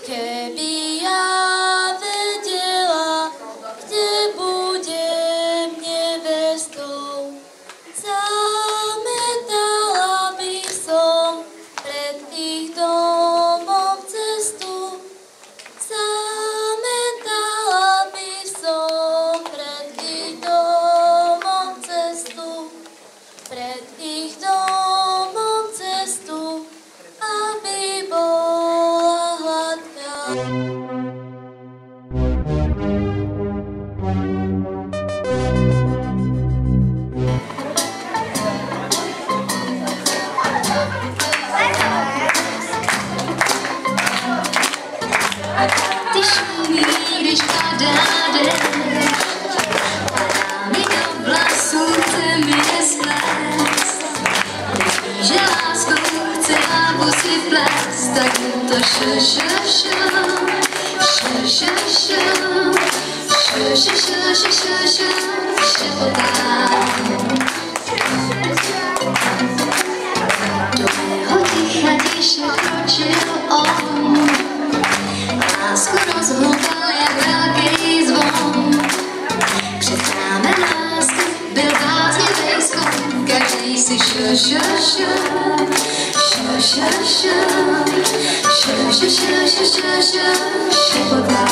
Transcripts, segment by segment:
Keby ja vedela, kde budem nevestou, zametala by som pred ich domom cestu. Zametala by som pred ich domom cestu, pred ich domom cestu, aby bola hladká. Ty šumí, když padá déšť, padá mi do vlasů, chce mi je splést. Že láskou chce hlavu si plést, tak to šepotám. Do mého ticha tiše kročil on, lásku rozhloubal jak velký zvon. Před chrámem lásky byl bláznivý skon, každý si šepotá.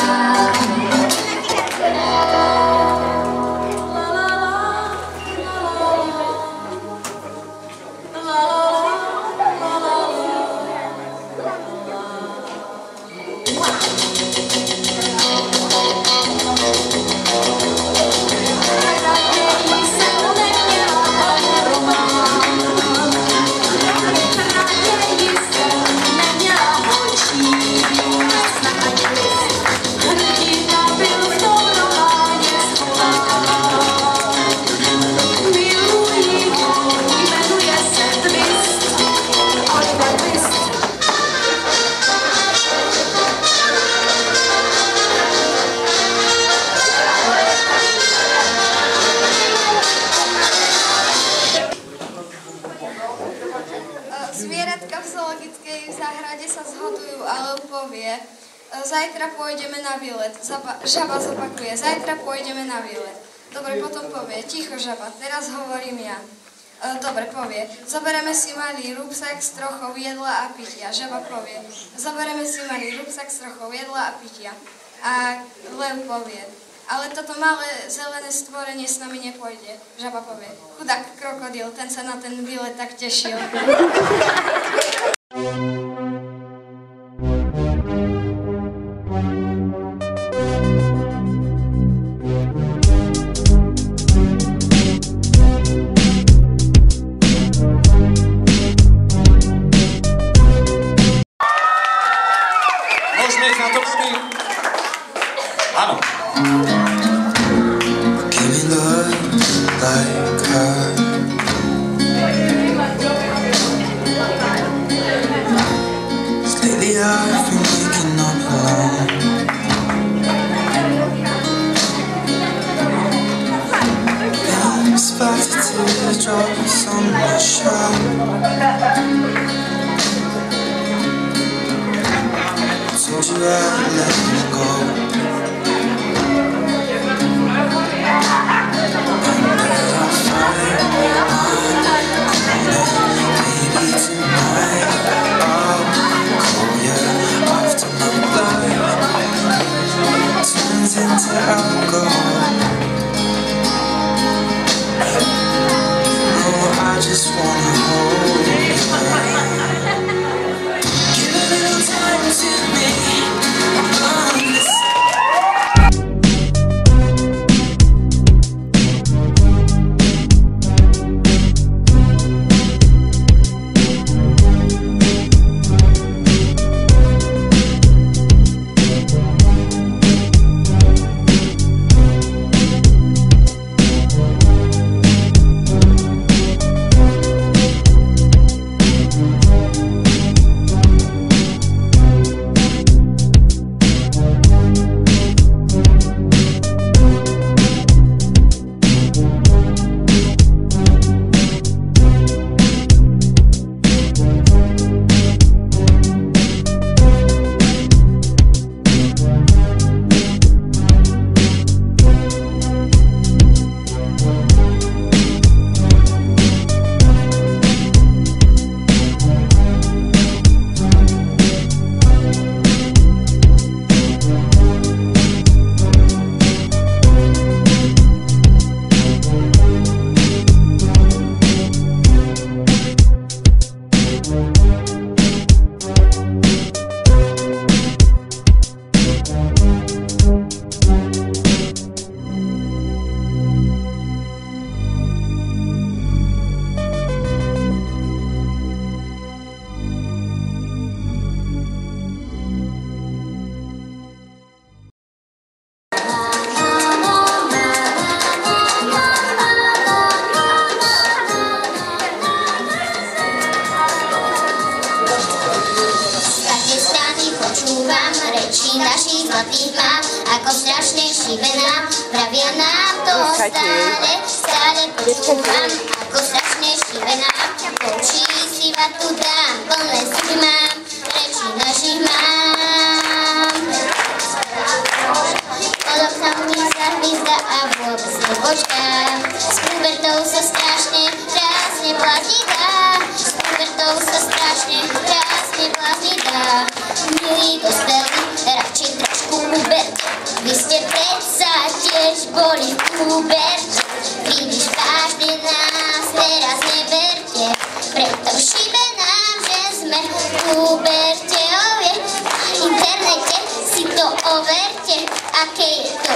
Zvieratka v zoologickej záhrade sa zhodujú a lev povie: zajtra pôjdeme na výlet. Žaba zopakuje: zajtra pôjdeme na výlet. Dobre, potom povie: ticho žaba, teraz hovorím ja. Dobre, povie: zobereme si malý rúbsak s trochou jedla a pitia. Žaba povie: zobereme si malý rúbsak s trochou jedla a pitia. A lev povie: ale toto malé zelené stvorenie s nami nepôjde. Žaba povie: chudák krokodil, ten sa na ten výlet tak tešil. Give me love like her. Lately I've been waking up alone. I'm spotted teardrops on my shirt. Told you I'd let me go. And that I'll find maybe tonight I'll call you after my blood turns into alcohol. Oh, I just wanna hold you. Give a little time to me. I'm on this. Našich zlatých mám, ako strašne šibe nám, pravia nám to stále počúvam, ako strašne šibe nám, poučí si vatu dám, plné zuby mám, rečí našich mám. Pod oknom mi zahvízda a vôbec nepočkám, s pubertou sa strašne krásne blázni dá, s pubertou sa strašne krásne blázni dá. Milí dospelí, radšej trošku uberte, vy ste predsa tiež boli v puberte, príliš vážne nás teraz neberte, preto šibe nám, že sme v puberte, na internete si to overte, aké je to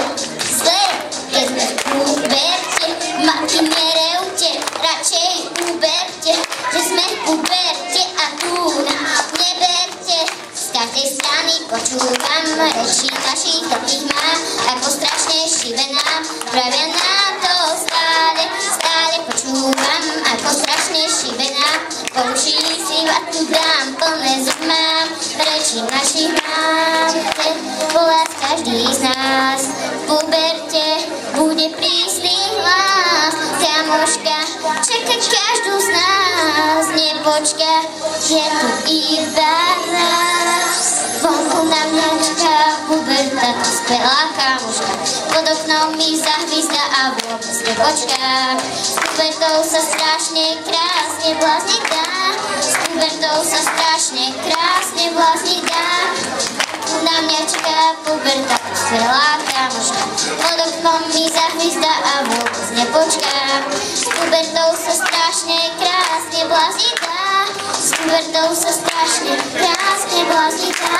zlé, keď sme v puberte, matky nerevte, radšej uberte, že sme v puberte a tu nás neberte. Z každej strany počúvam reči našich takých mám, ako strašne šibe nám, pravia nám to stále počúvam, ako strašne šibe nám, poučí si vatu dám, plné zub mám, reči našich mám, chce volať každý z nás, v puberte bude prísny hlas, kamoška čaká každú z nás, nepočka, je tu iba raz. Vonku na mňa čaká puberta, dospelá kamoška, pod oknom mi zahvízda a vôbec nepočká. S pubertou sa strašne krásne blázni dá, s pubertou sa strašne krásne blázni dá. Na mňa čaká puberta, dospelá kamoška, pod oknom mi zahvízda a vôbec nepočká. S pubertou sa strašne krásne blázni dá, s pubertou sa strašne krásne blázni dá.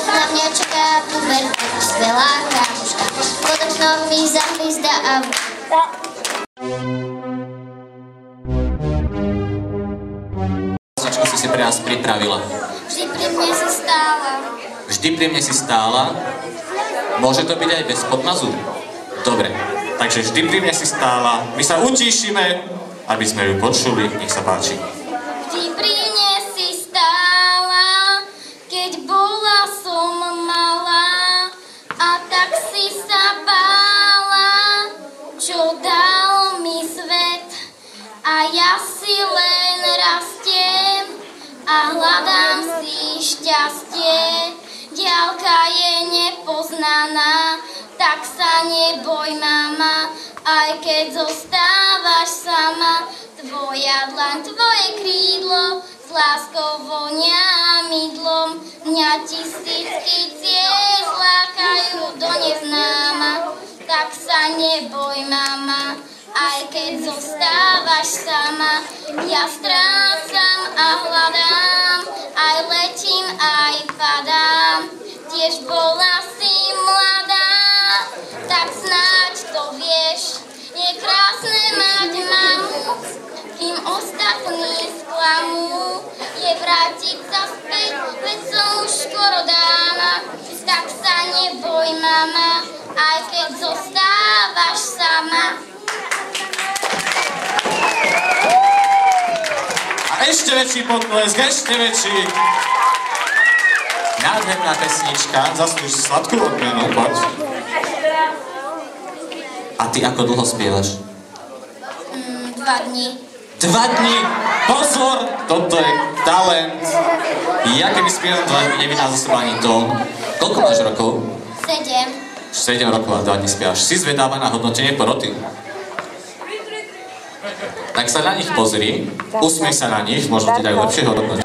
Na mňa čaká puberta, dospelá kamoška, pod oknom mi zahvízda a Čo si pre nás pripravila? Vždy pri mne si stála. Vždy pri mne si stála. Môže to byť aj bez podmazu? Dobre, takže vždy pri mne si stála. My sa utíšime, aby sme ju počuli. Nech sa páči. Vždy pri mne si stála, keď bola som malá, a tak si sa bála, čo dal mi svet. A ja si len rastiem a hľadám si šťastie. Diaľka je nepoznaná, tak sa neboj, mama, aj keď zostávaš sama. Tvoja dlaň, tvoje krídlo, s láskou vonia mydlom. Mňa tisícky ciest lákajú do neznáma, tak sa neboj, mama, aj keď zostávaš sama. Ja strácam a hľadám, aj letím, aj padám. Tiež bola si mladá, tak snáď to vieš. Je krásne mať mamu, kým ostatní sklamú. Je vrátiť sa späť, veď som už skoro dáma. Tak sa neboj, mama, aj keď zostávaš sama. A ešte väčší potlesk, ešte väčší. Nádherná pesnička, zaslúž sladkú odmenu, poď. A ty ako dlho spievaš? 2 dní. 2 dní? Pozor, toto je talent. Ja keby spievam 2 dní, nevydám za seba ani tón. Koľko máš rokov? 7. 7 rokov a 2 dní spievaš. Si zvedáva na hodnotenie poroty? Tak sa na nich pozri, usmej sa na nich, možno ti dajú lepšie hodnotenie.